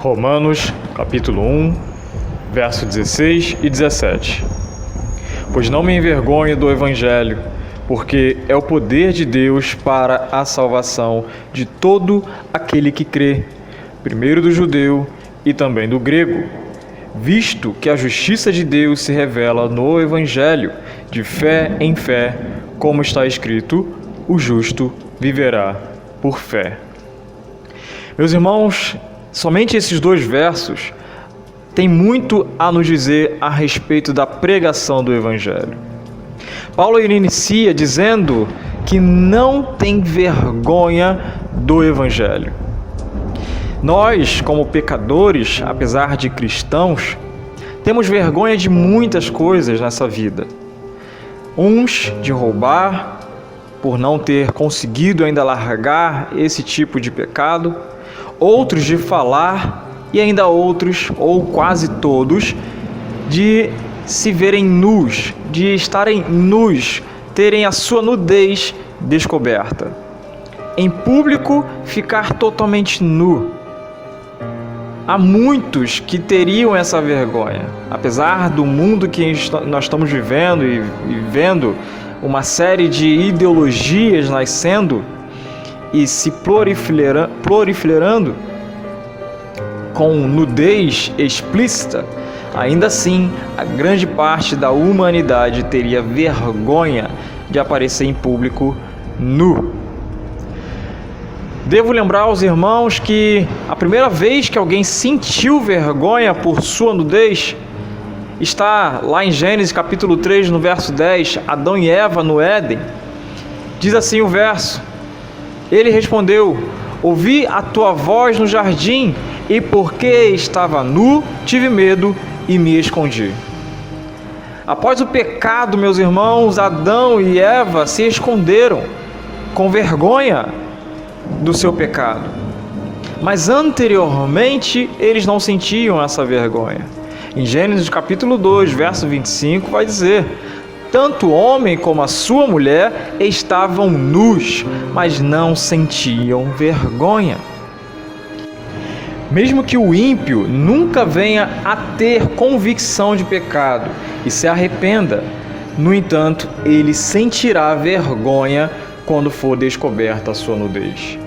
Romanos, capítulo 1, verso 16 e 17. Pois não me envergonho do Evangelho, porque é o poder de Deus para a salvação de todo aquele que crê, primeiro do judeu e também do grego, visto que a justiça de Deus se revela no Evangelho, de fé em fé, como está escrito, o justo viverá por fé. Meus irmãos, somente esses dois versos têm muito a nos dizer a respeito da pregação do Evangelho. Paulo inicia dizendo que não tem vergonha do Evangelho. Nós, como pecadores, apesar de cristãos, temos vergonha de muitas coisas nessa vida. Uns de roubar, por não ter conseguido ainda largar esse tipo de pecado. Outros de falar e ainda outros, ou quase todos, de se verem nus, de estarem nus, terem a sua nudez descoberta. Em público, ficar totalmente nu. Há muitos que teriam essa vergonha, apesar do mundo que nós estamos vivendo e vendo uma série de ideologias nascendo e se proliferando com nudez explícita, ainda assim, a grande parte da humanidade teria vergonha de aparecer em público nu. Devo lembrar aos irmãos que a primeira vez que alguém sentiu vergonha por sua nudez está lá em Gênesis capítulo 3, no verso 10, Adão e Eva no Éden. Diz assim o verso: Ele respondeu: ouvi a tua voz no jardim, e porque estava nu, tive medo e me escondi. Após o pecado, meus irmãos, Adão e Eva se esconderam com vergonha do seu pecado. Mas anteriormente, eles não sentiam essa vergonha. Em Gênesis capítulo 2, verso 25, vai dizer: tanto o homem como a sua mulher estavam nus, mas não sentiam vergonha. Mesmo que o ímpio nunca venha a ter convicção de pecado e se arrependa, no entanto, ele sentirá vergonha quando for descoberta a sua nudez.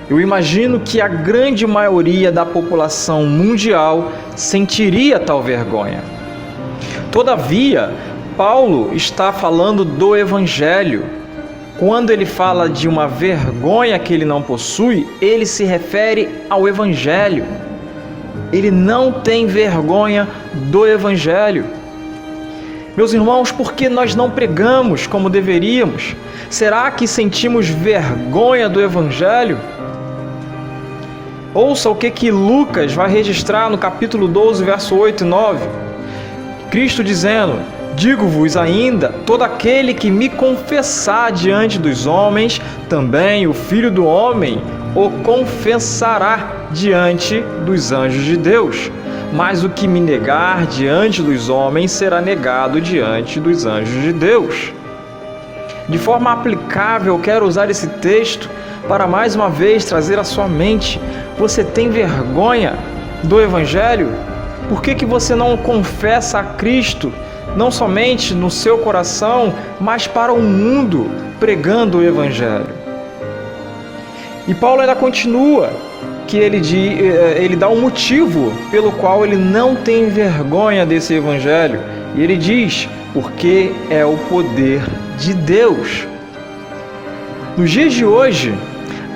Eu imagino que a grande maioria da população mundial sentiria tal vergonha. Todavia, Paulo está falando do Evangelho. Quando ele fala de uma vergonha que ele não possui, ele se refere ao Evangelho. Ele não tem vergonha do Evangelho. Meus irmãos, por que nós não pregamos como deveríamos? Será que sentimos vergonha do Evangelho? Ouça o que Lucas vai registrar no capítulo 12, verso 8 e 9. Cristo dizendo: digo-vos ainda, todo aquele que me confessar diante dos homens, também o Filho do Homem o confessará diante dos anjos de Deus. Mas o que me negar diante dos homens será negado diante dos anjos de Deus. De forma aplicável, eu quero usar esse texto para mais uma vez trazer à sua mente: você tem vergonha do Evangelho? Por que você não confessa a Cristo, não somente no seu coração, mas para o mundo, pregando o Evangelho? E Paulo ainda continua, que ele dá um motivo pelo qual ele não tem vergonha desse Evangelho. E ele diz: porque é o poder de Deus. Nos dias de hoje,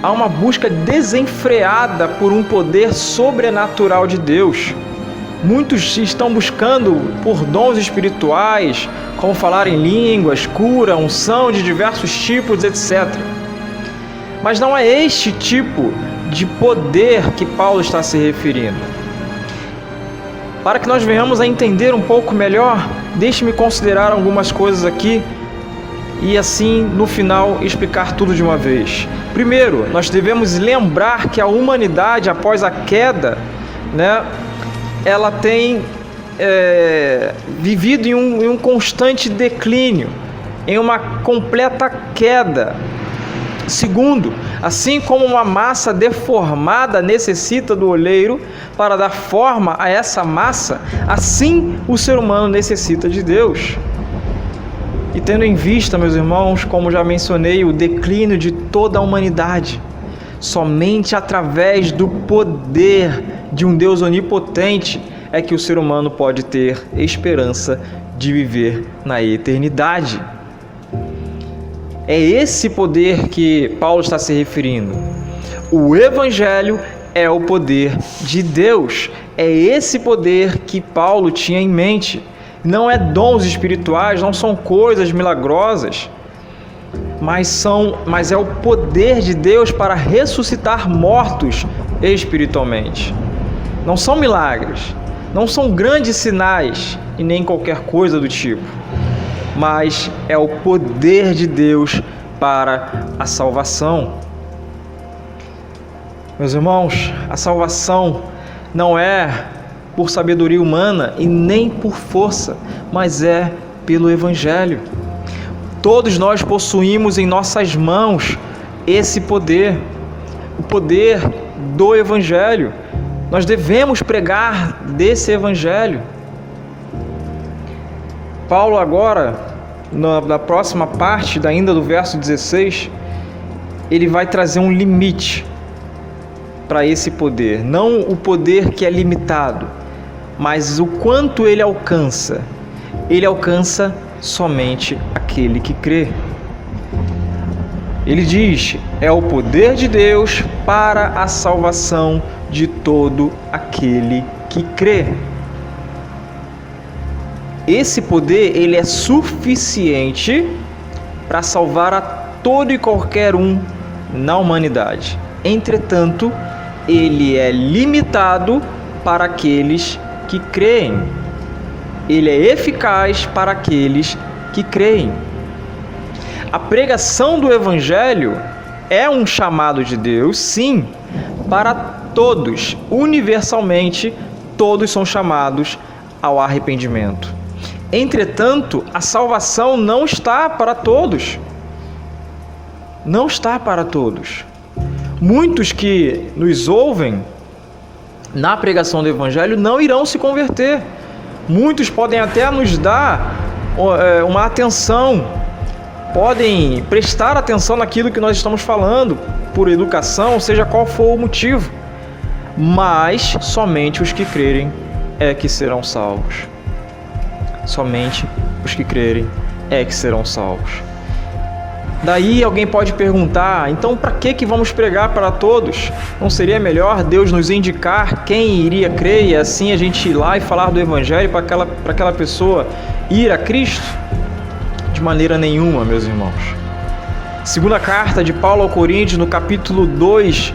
há uma busca desenfreada por um poder sobrenatural de Deus. Muitos estão buscando por dons espirituais, como falar em línguas, cura, unção de diversos tipos, etc. Mas não é este tipo de poder que Paulo está se referindo. Para que nós venhamos a entender um pouco melhor, deixe-me considerar algumas coisas aqui e assim, no final, explicar tudo de uma vez. Primeiro, nós devemos lembrar que a humanidade, após a queda, ela tem vivido em um constante declínio, em uma completa queda. Segundo, assim como uma massa deformada necessita do oleiro para dar forma a essa massa, assim o ser humano necessita de Deus. E tendo em vista, meus irmãos, como já mencionei, o declínio de toda a humanidade, somente através do poder de um Deus onipotente é que o ser humano pode ter esperança de viver na eternidade. É esse poder que Paulo está se referindo. O Evangelho é o poder de Deus. É esse poder que Paulo tinha em mente. Não é dons espirituais, não são coisas milagrosas, mas é o poder de Deus para ressuscitar mortos espiritualmente. Não são milagres, não são grandes sinais e nem qualquer coisa do tipo, mas é o poder de Deus para a salvação. Meus irmãos, a salvação não é por sabedoria humana e nem por força, mas é pelo Evangelho. Todos nós possuímos em nossas mãos esse poder, o poder do Evangelho. Nós devemos pregar desse Evangelho. Paulo agora, na próxima parte, ainda do verso 16, ele vai trazer um limite para esse poder. Não o poder que é limitado, mas o quanto ele alcança. Ele alcança somente aquele que crê. Ele diz: é o poder de Deus para a salvação de todo aquele que crê. Esse poder, ele é suficiente para salvar a todo e qualquer um na humanidade. Entretanto, ele é limitado para aqueles que creem. Ele é eficaz para aqueles que creem. A pregação do Evangelho é um chamado de Deus, sim, para todos. Universalmente, todos são chamados ao arrependimento. Entretanto, a salvação não está para todos. Não está para todos. Muitos que nos ouvem na pregação do Evangelho não irão se converter. Muitos podem até nos dar uma atenção, podem prestar atenção naquilo que nós estamos falando, por educação, seja qual for o motivo, mas somente os que crerem é que serão salvos. Somente os que crerem é que serão salvos. Daí alguém pode perguntar: então para que vamos pregar para todos? Não seria melhor Deus nos indicar quem iria crer e assim a gente ir lá e falar do Evangelho para aquela pessoa ir a Cristo? De maneira nenhuma, meus irmãos. Segunda carta de Paulo ao Coríntios, no capítulo 2,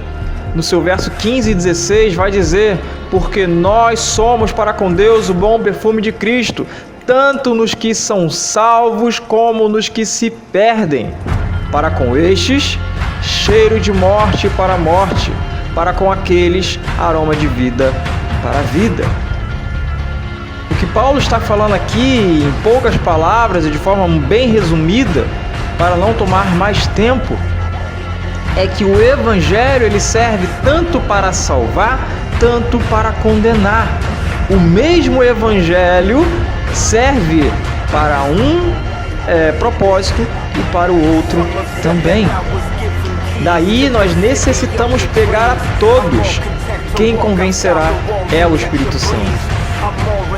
no seu verso 15 e 16, vai dizer: porque nós somos para com Deus o bom perfume de Cristo, tanto nos que são salvos como nos que se perdem. Para com estes, cheiro de morte para a morte, para com aqueles, aroma de vida para a vida. O que Paulo está falando aqui, em poucas palavras e de forma bem resumida, para não tomar mais tempo, é que o Evangelho ele serve tanto para salvar, tanto para condenar. O mesmo Evangelho serve para um propósito e para o outro também. Daí nós necessitamos pregar a todos. Quem convencerá é o Espírito Santo.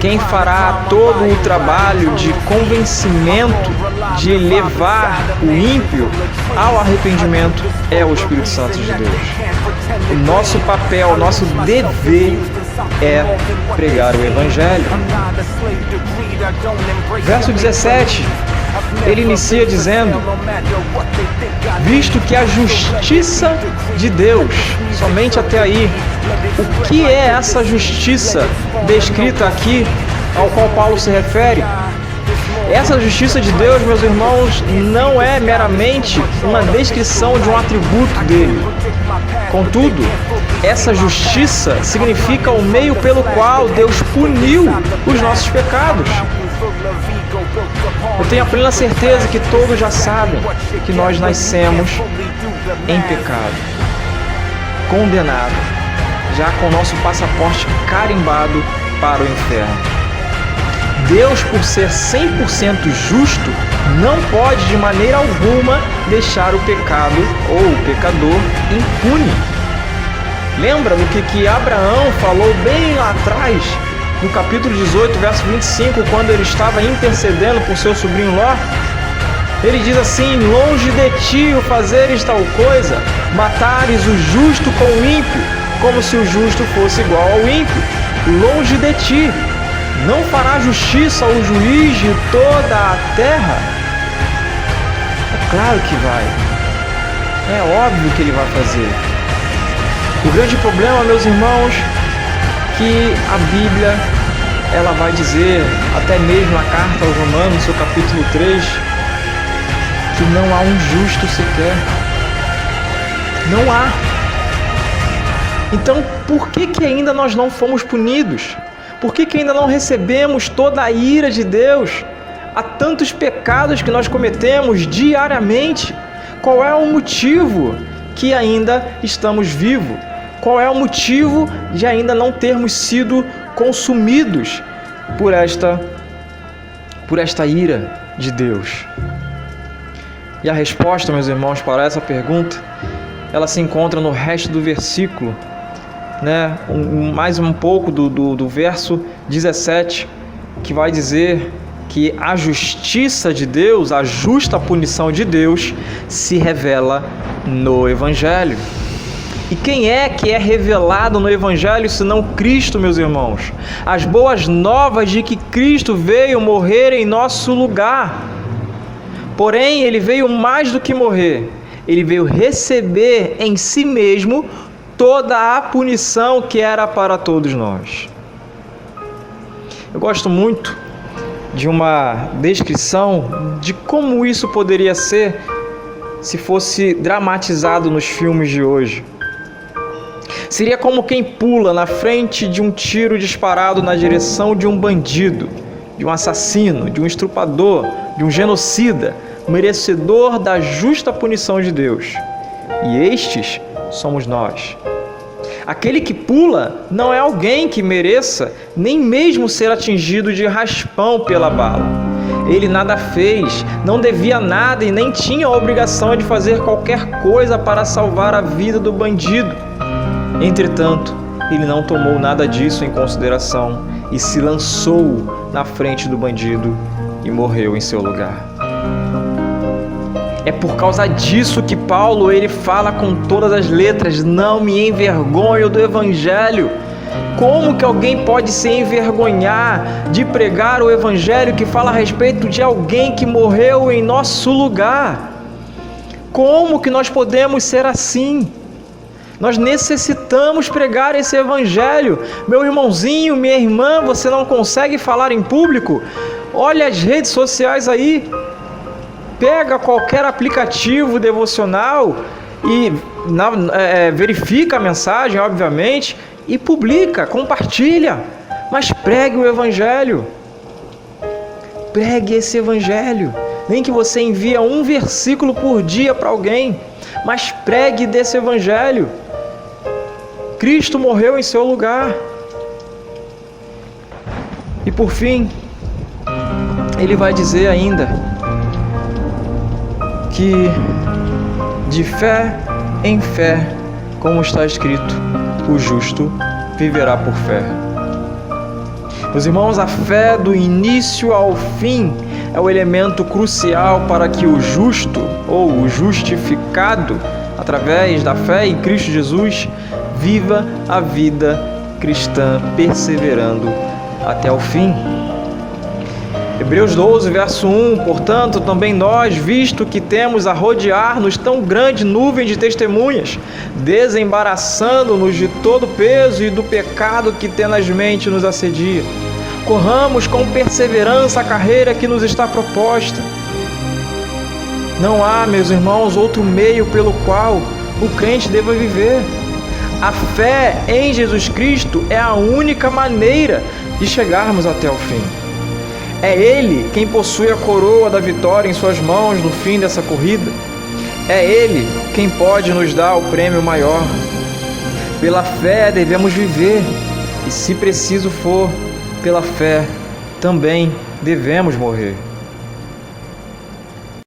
Quem fará todo o trabalho de convencimento, de levar o ímpio ao arrependimento é o Espírito Santo de Deus. O nosso papel, o nosso dever é pregar o Evangelho. Verso 17, ele inicia dizendo: visto que a justiça de Deus, somente até aí. O que é essa justiça descrita aqui, ao qual Paulo se refere? Essa justiça de Deus, meus irmãos, não é meramente uma descrição de um atributo dele. Contudo, essa justiça significa o meio pelo qual Deus puniu os nossos pecados. Eu tenho a plena certeza que todos já sabem que nós nascemos em pecado, condenado, já com o nosso passaporte carimbado para o inferno. Deus, por ser 100% justo, não pode de maneira alguma deixar o pecado ou o pecador impune. Lembra do que Abraão falou bem lá atrás, no capítulo 18, verso 25, quando ele estava intercedendo por seu sobrinho Ló? Ele diz assim: longe de ti o fazeres tal coisa, matares o justo com o ímpio, como se o justo fosse igual ao ímpio. Longe de ti. Não fará justiça ao juiz de toda a terra? É claro que vai. É óbvio que ele vai fazer. O grande problema, meus irmãos, que a Bíblia, ela vai dizer, até mesmo na carta aos Romanos, seu capítulo 3, que não há um justo sequer. Não há. Então, por que ainda nós não fomos punidos? Por que ainda não recebemos toda a ira de Deus? Há tantos pecados que nós cometemos diariamente. Qual é o motivo que ainda estamos vivos? Qual é o motivo de ainda não termos sido consumidos por esta ira de Deus? E a resposta, meus irmãos, para essa pergunta, ela se encontra no resto do versículo, mais um pouco do verso 17, que vai dizer que a justiça de Deus, a justa punição de Deus, se revela no Evangelho. E quem é que é revelado no Evangelho senão Cristo, meus irmãos? As boas novas de que Cristo veio morrer em nosso lugar. Porém, Ele veio mais do que morrer. Ele veio receber em si mesmo toda a punição que era para todos nós. Eu gosto muito de uma descrição de como isso poderia ser se fosse dramatizado nos filmes de hoje. Seria como quem pula na frente de um tiro disparado na direção de um bandido, de um assassino, de um estuprador, de um genocida, merecedor da justa punição de Deus. E estes somos nós. Aquele que pula não é alguém que mereça nem mesmo ser atingido de raspão pela bala. Ele nada fez, não devia nada e nem tinha a obrigação de fazer qualquer coisa para salvar a vida do bandido. Entretanto, ele não tomou nada disso em consideração e se lançou na frente do bandido e morreu em seu lugar. É por causa disso que Paulo ele fala com todas as letras: não me envergonho do Evangelho. Como que alguém pode se envergonhar de pregar o Evangelho que fala a respeito de alguém que morreu em nosso lugar? Como que nós podemos ser assim? Nós necessitamos pregar esse Evangelho. Meu irmãozinho, minha irmã, você não consegue falar em público? Olha as redes sociais aí. Pega qualquer aplicativo devocional e verifica a mensagem, obviamente, e publica, compartilha. Mas pregue o Evangelho. Pregue esse Evangelho. Nem que você envie um versículo por dia para alguém, mas pregue desse Evangelho. Cristo morreu em seu lugar. E por fim, ele vai dizer ainda que de fé em fé, como está escrito, o justo viverá por fé. Meus irmãos, a fé do início ao fim é o elemento crucial para que o justo ou o justificado, através da fé em Cristo Jesus, viva a vida cristã perseverando até o fim. Hebreus 12, verso 1, portanto, também nós, visto que temos a rodear-nos tão grande nuvem de testemunhas, desembaraçando-nos de todo o peso e do pecado que tenazmente nos assedia, corramos com perseverança a carreira que nos está proposta. Não há, meus irmãos, outro meio pelo qual o crente deva viver. A fé em Jesus Cristo é a única maneira de chegarmos até o fim. É Ele quem possui a coroa da vitória em suas mãos no fim dessa corrida. É Ele quem quem pode nos dar o prêmio maior. Pela fé devemos viver, e se preciso for, pela fé também devemos morrer.